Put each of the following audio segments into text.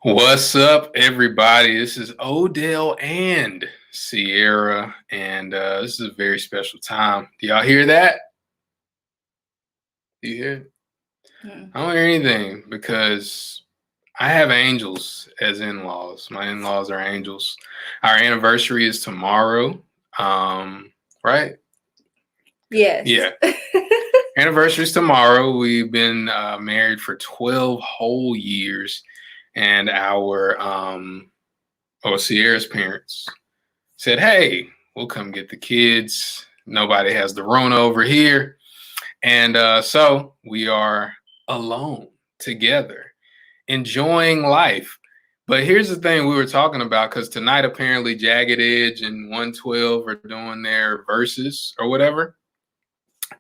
What's up, everybody? This is Odell and Sierra, and this is a very special time. Do y'all hear that? Do you hear it? Mm. I don't hear anything because I have angels as in-laws. My in-laws are angels. Our anniversary is tomorrow, right? Yes. Yeah, anniversary is tomorrow. We've been married for 12 whole years, and Sierra's parents said, "Hey, we'll come get the kids. Nobody has the Rona over here." And so we are alone together, enjoying life. But here's the thing we were talking about, because tonight apparently Jagged Edge and 112 are doing their verses or whatever.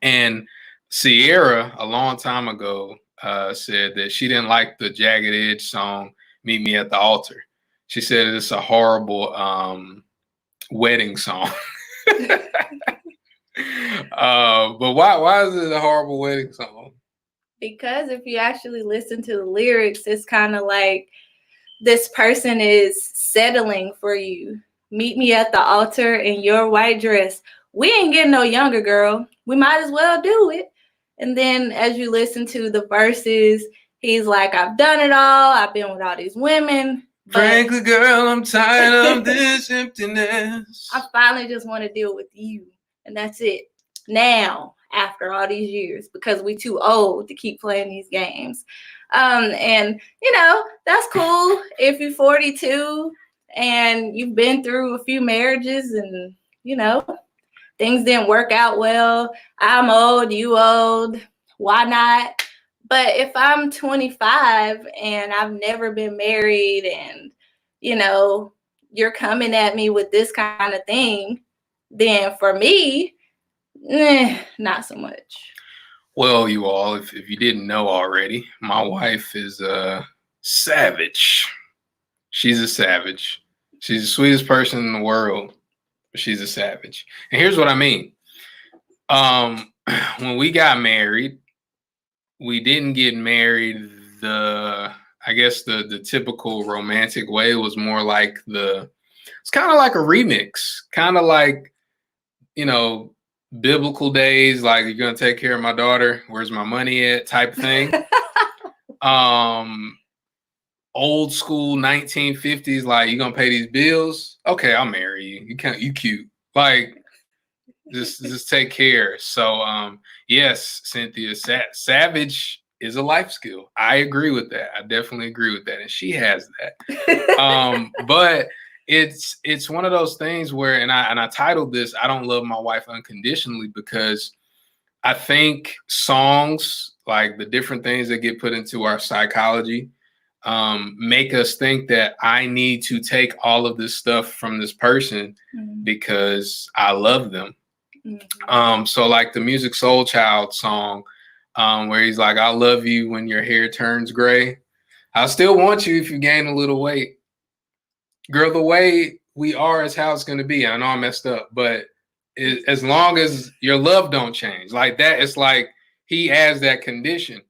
And Sierra, a long time ago, said that she didn't like the Jagged Edge song, Meet Me at the Altar. She said it's a horrible wedding song. But why is it a horrible wedding song? Because if you actually listen to the lyrics, it's kind of like this person is settling for you. Meet me at the altar in your white dress. We ain't getting no younger, girl. We might as well do it. And then as you listen to the verses, he's like, I've done it all. I've been with all these women. Frankly, girl, I'm tired of this emptiness. I finally just want to deal with you. And that's it. Now, after all these years, because we too old to keep playing these games. And that's cool if you're 42 and you've been through a few marriages and things didn't work out well. I'm old, you old, why not? But if I'm 25 and I've never been married and you're coming at me with this kind of thing, then for me, not so much. Well, you all, if you didn't know already, my wife is a savage. She's a savage. She's the sweetest person in the world, but she's a savage. And here's what I mean. When we got married, we didn't get married the typical romantic way. It was more like it's kind of like a remix, kind of like, biblical days, like, you're gonna take care of my daughter, where's my money at, type thing. Old school 1950s, like, you gonna pay these bills? Okay, I'll marry you. You cute. Like, just take care. So yes, Cynthia, savage is a life skill. I agree with that. I definitely agree with that. And she has that. But it's one of those things where, and I titled this, I Don't Love My Wife Unconditionally, because I think songs, like the different things that get put into our psychology, make us think that I need to take all of this stuff from this person because I love them. So like the Music Soul Child song, where he's like, I'll love you when your hair turns gray. I'll still want you if you gain a little weight. Girl, the way we are is how it's going to be. I know I messed up, but as long as your love don't change like that, it's like he has that condition.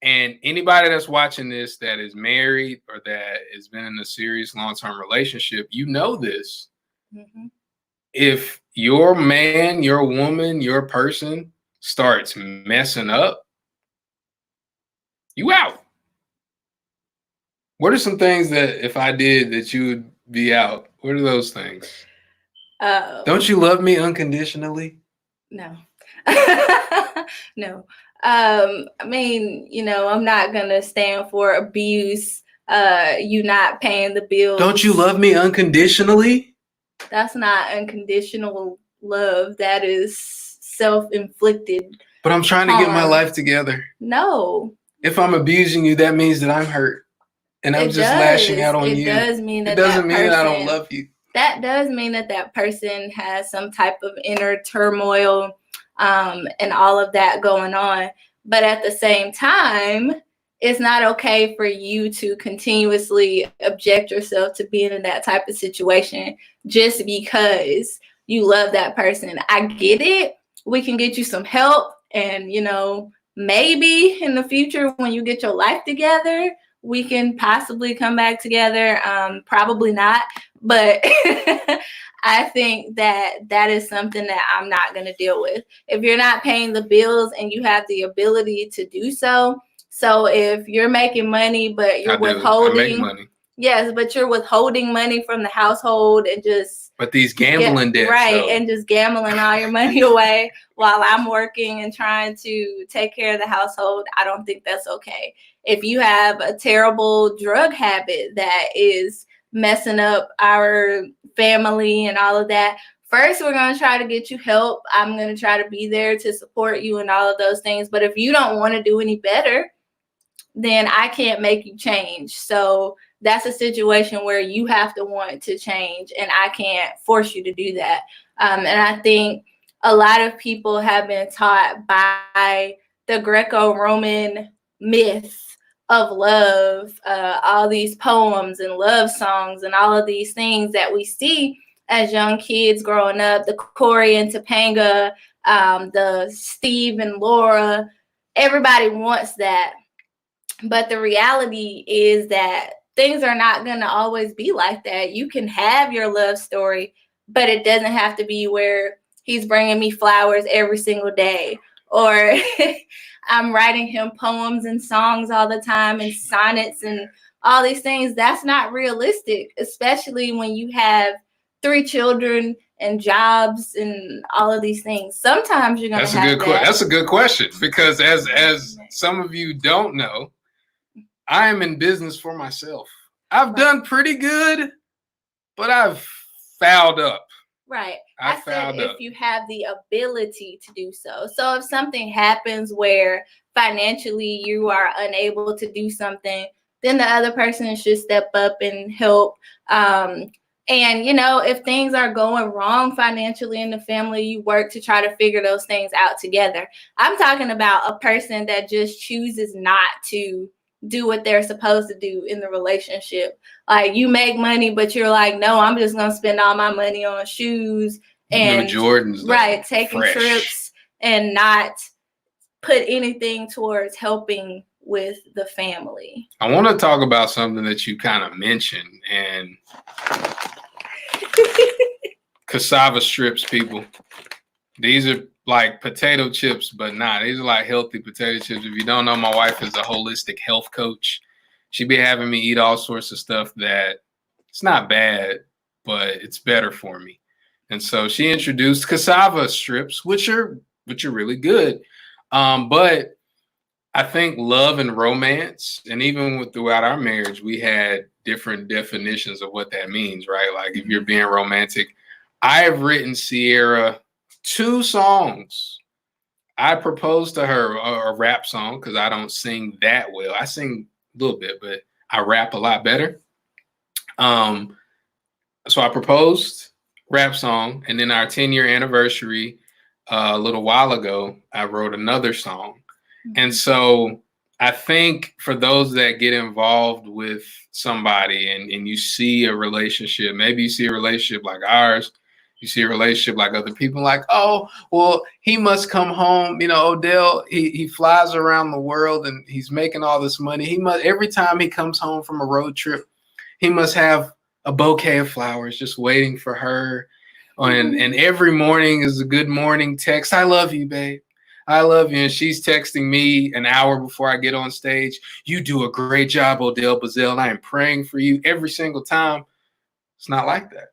And anybody that's watching this that is married or that has been in a serious long-term relationship, you know this. Mm-hmm. If your man, your woman, your person starts messing up, you out. What are some things that if I did that you would be out? What are those things? Don't you love me unconditionally? No. No. I mean, I'm not gonna stand for abuse. You not paying the bills. Don't you love me unconditionally? That's not unconditional love. That is self-inflicted. But I'm trying to get my life together. No. If I'm abusing you, that means that I'm hurt. And I'm just lashing out on you. It does mean that it doesn't mean that I don't love you. That does mean that person has some type of inner turmoil and all of that going on. But at the same time, it's not okay for you to continuously object yourself to being in that type of situation just because you love that person. I get it. We can get you some help. And, maybe in the future when you get your life together, we can possibly come back together. Probably not, but I think that is something that I'm not going to deal with. If you're not paying the bills and you have the ability to do so, so if you're making money but you're I make withholding, money. yes, but you're withholding money from the household and just But these gambling debts, right, though. and just gambling all your money away while I'm working and trying to take care of the household, I don't think that's okay. If you have a terrible drug habit that is messing up our family and all of that, first we're going to try to get you help. I'm going to try to be there to support you and all of those things. But if you don't want to do any better, then I can't make you change. So that's a situation where you have to want to change, and I can't force you to do that. And I think a lot of people have been taught by the Greco-Roman myth of love, all these poems and love songs and all of these things that we see as young kids growing up, the Corey and Topanga, the Steve and Laura. Everybody wants that. But the reality is that things are not going to always be like that. You can have your love story, but it doesn't have to be where he's bringing me flowers every single day, or I'm writing him poems and songs all the time and sonnets and all these things. That's not realistic, especially when you have 3 children and jobs and all of these things. Sometimes you're going to have that. That's a good question, because as some of you don't know, I am in business for myself. I've done pretty good, but I've fouled up. Right. I said if you have the ability to do so. So if something happens where financially you are unable to do something, then the other person should step up and help. And, if things are going wrong financially in the family, you work to try to figure those things out together. I'm talking about a person that just chooses not to do what they're supposed to do in the relationship. Like, you make money, but you're like, no, I'm just gonna spend all my money on shoes and Jordans, right, taking trips and not put anything towards helping with the family. I want to talk about something that you kind of mentioned, and cassava strips, people. These are like potato chips, but these are like healthy potato chips. If you don't know, my wife is a holistic health coach. She be having me eat all sorts of stuff that it's not bad, but it's better for me. And so she introduced cassava strips, which are really good. But I think love and romance, and even throughout our marriage, we had different definitions of what that means, right? Like, if you're being romantic, I have written Sierra 2 songs. I proposed to her a rap song because I don't sing that well. I sing a little bit, but I rap a lot better. So I proposed rap song, and then our 10-year anniversary a little while ago, I wrote another song. And so I think for those that get involved with somebody and you see a relationship, maybe you see a relationship like ours, you see a relationship like other people, like, oh, well, he must come home. Odell, he flies around the world and he's making all this money. He must, every time he comes home from a road trip, he must have a bouquet of flowers just waiting for her. And every morning is a good morning text. I love you, babe. I love you. And she's texting me an hour before I get on stage. You do a great job, Odell Bazell, and I am praying for you every single time. It's not like that.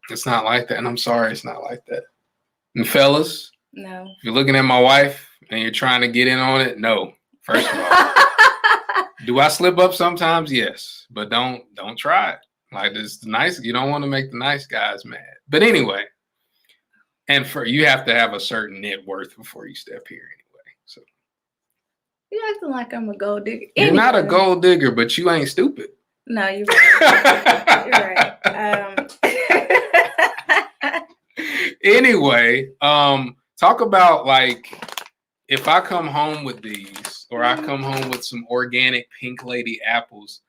It's not like that. And I'm sorry, it's not like that. And fellas, no. If you're looking at my wife and you're trying to get in on it, no. First of all. Do I slip up sometimes? Yes. But don't try it. Like, it's nice. You don't want to make the nice guys mad. But anyway. And you have to have a certain net worth before you step here anyway. So you're acting like I'm a gold digger. You're not a gold digger, but you ain't stupid. No, you're right. You're right. Anyway, talk about, like, if I come home with these, or I come home with some organic Pink Lady apples.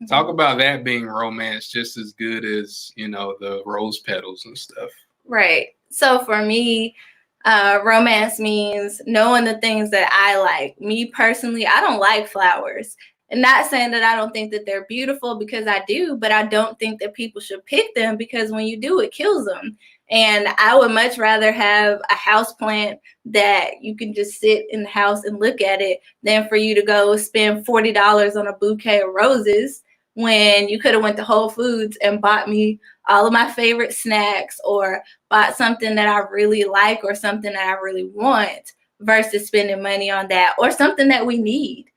Talk about that being romance just as good as, the rose petals and stuff. Right. So for me, romance means knowing the things that I like. Me personally, I don't like flowers. And not saying that I don't think that they're beautiful, because I do, but I don't think that people should pick them, because when you do, it kills them. And I would much rather have a house plant that you can just sit in the house and look at it than for you to go spend $40 on a bouquet of roses when you could have went to Whole Foods and bought me all of my favorite snacks, or bought something that I really like, or something that I really want, versus spending money on that, or something that we need.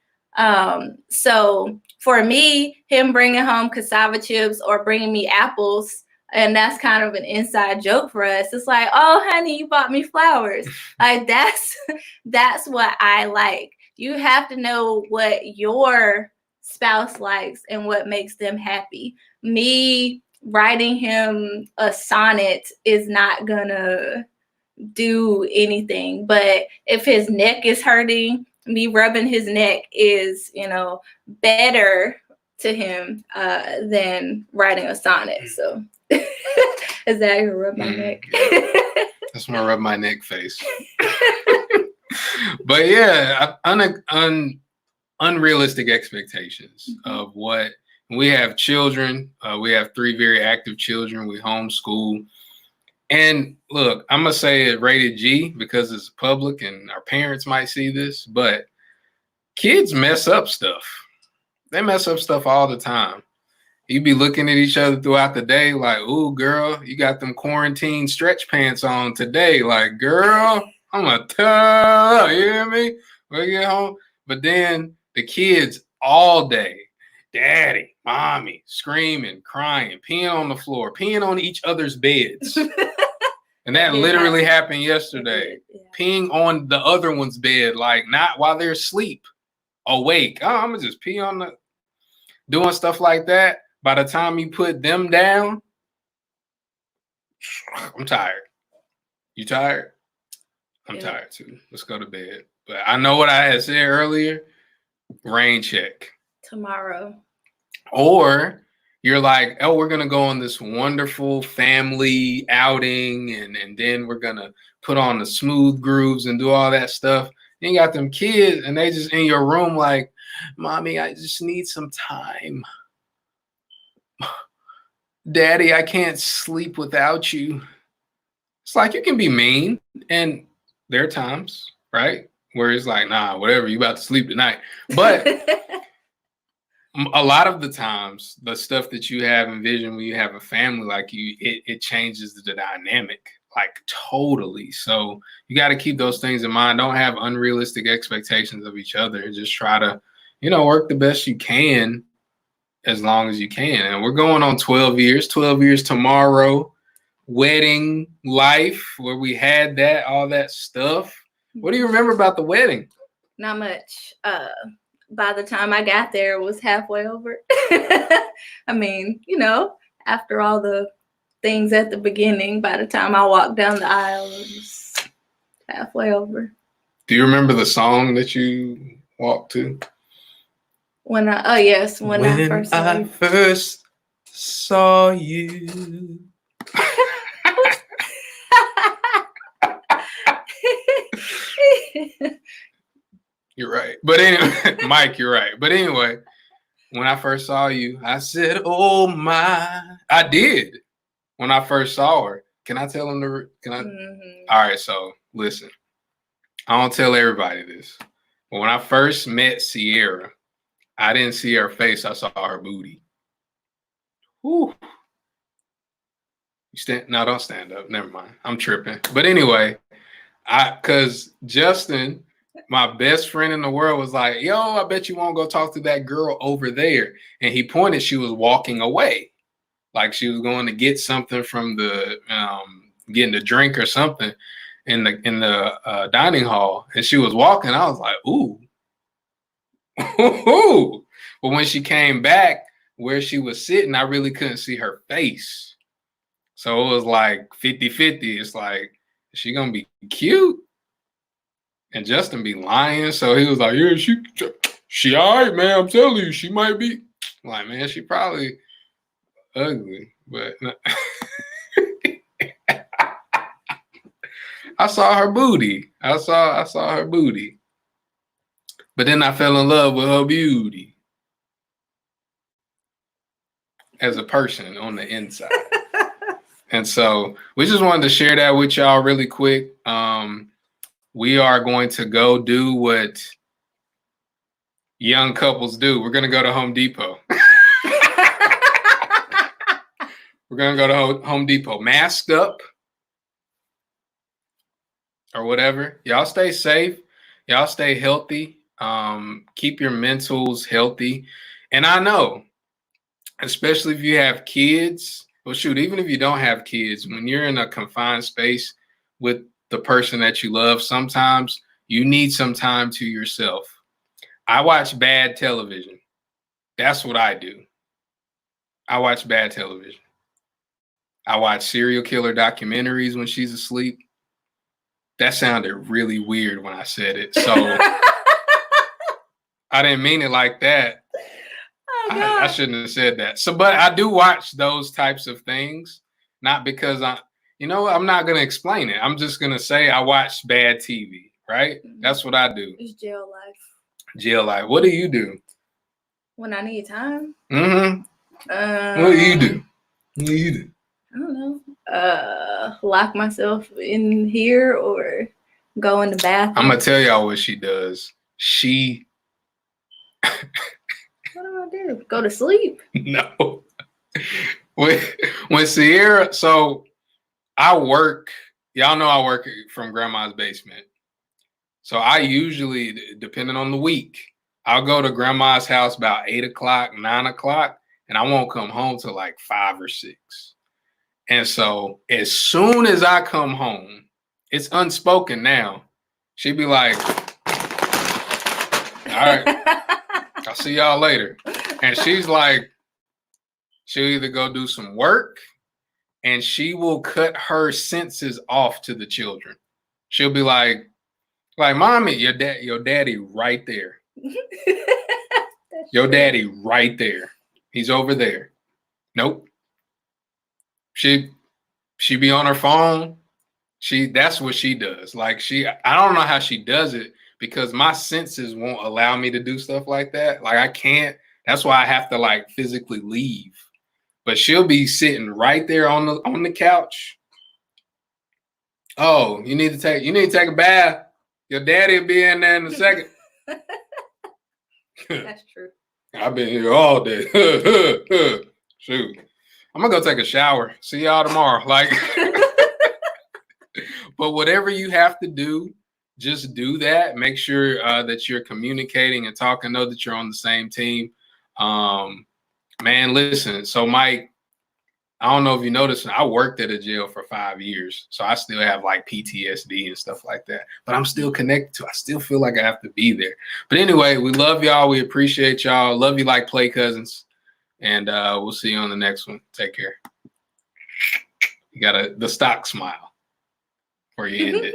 So for me, him bringing home cassava chips or bringing me apples, and that's kind of an inside joke for us. It's like, oh, honey, you bought me flowers. Like that's what I like. You have to know what your spouse likes and what makes them happy. Me writing him a sonnet is not gonna do anything. But if his neck is hurting, me rubbing his neck is, better to him than writing a sonnet. So is that gonna rub my neck? Yeah. That's gonna rub my neck face. But yeah, unrealistic expectations of what we have. Children, we have 3 very active children. We homeschool. And look, I'm going to say it rated G because it's public and our parents might see this, but kids mess up stuff. They mess up stuff all the time. You be looking at each other throughout the day like, ooh, girl, you got them quarantine stretch pants on today. Like, girl, I'm going to tell you, hear me? When you get home. But then the kids all day, daddy, mommy, screaming, crying, peeing on the floor, peeing on each other's beds. And that literally happened yesterday. Yeah. Peeing on the other one's bed, like not while they're asleep, awake. Oh, I'm going to just pee on doing stuff like that. By the time you put them down, I'm tired. You tired? I'm tired too. Let's go to bed. But I know what I had said earlier. Rain check. Tomorrow. Or you're like, oh, we're going to go on this wonderful family outing, and then we're going to put on the smooth grooves and do all that stuff. You got them kids, and they just in your room like, mommy, I just need some time. Daddy, I can't sleep without you. It's like you can be mean, and there are times, right, where it's like, nah, whatever, you about to sleep tonight. But a lot of the times, the stuff that you have envisioned when you have a family like you, it changes the dynamic, like totally. So you got to keep those things in mind. Don't have unrealistic expectations of each other. Just try to, work the best you can as long as you can. And we're going on 12 years tomorrow, wedding life, where we had that, all that stuff. What do you remember about the wedding? Not much. By the time I got there, it was halfway over. I mean, after all the things at the beginning, by the time I walked down the aisle, it was halfway over. Do you remember the song that you walked to? When I first saw you. You're right. But anyway, Mike, you're right. But anyway, when I first saw you, I said, oh my. I did when I first saw her. Can I tell him All right, so listen. I don't tell everybody this. But when I first met Sierra, I didn't see her face. I saw her booty. Whew. No, don't stand up. Never mind. I'm tripping. But anyway, because Justin, my best friend in the world, was like, yo, I bet you won't go talk to that girl over there. And he pointed, she was walking away. Like she was going to get something from the, getting a drink or something in the dining hall. And she was walking. I was like, ooh. But when she came back where she was sitting, I really couldn't see her face. So it was like 50-50. It's like, is she going to be cute? And Justin be lying. So he was like, yeah, she all right, man. I'm telling you, she might be. I'm like, man, she probably ugly. But I saw her booty. I saw her booty. But then I fell in love with her beauty. as a person on the inside. And so we just wanted to share that with y'all really quick. We are going to go do what young couples do. We're going to go to Home Depot. We're going to go to Home Depot, masked up or whatever. Y'all stay safe. Y'all stay healthy. Keep your mentals healthy. And I know, especially if you have kids, well, shoot, even if you don't have kids, when you're in a confined space with the person that you love, sometimes you need some time to yourself. I watch bad television. That's what I do. I watch bad television. I watch serial killer documentaries when she's asleep. That sounded really weird when I said it. So I didn't mean it like that. Oh, I shouldn't have said that. So, but I do watch those types of things, not because I'm not going to explain it. I'm just going to say I watch bad TV, right? That's what I do. It's jail life. Jail life. What do you do? When I need time? Mm-hmm. What do you do? What do you do? I don't know. Lock myself in here or go in the bathroom. I'm going to tell y'all what she does. What do I do? Go to sleep? No. When Sierra, so I work, y'all know I work from grandma's basement. So I usually, depending on the week, I'll go to grandma's house about 8 o'clock, 9 o'clock, and I won't come home till like 5 or 6. And so as soon as I come home, it's unspoken now. She'd be like, all right, I'll see y'all later. And she's like, she'll either go do some work and she will cut her senses off to the children. She'll be like, mommy, your daddy right there. Your daddy right there. He's over there. Nope. She be on her phone. That's what she does. Like I don't know how she does it because my senses won't allow me to do stuff like that. Like I can't. That's why I have to like physically leave. But she'll be sitting right there on the couch. Oh, you need to take a bath. Your daddy will be in there in a second. That's true. I've been here all day. Shoot. I'm gonna go take a shower. See y'all tomorrow. Like but whatever you have to do, just do that. Make sure that you're communicating and talking. Know that you're on the same team. Man, listen. So Mike, I don't know if you noticed, I worked at a jail for 5 years. So I still have like PTSD and stuff like that. But I'm still connected to it. I still feel like I have to be there. But anyway, we love y'all. We appreciate y'all. Love you like play cousins. And we'll see you on the next one. Take care. You got the stock smile where you end it.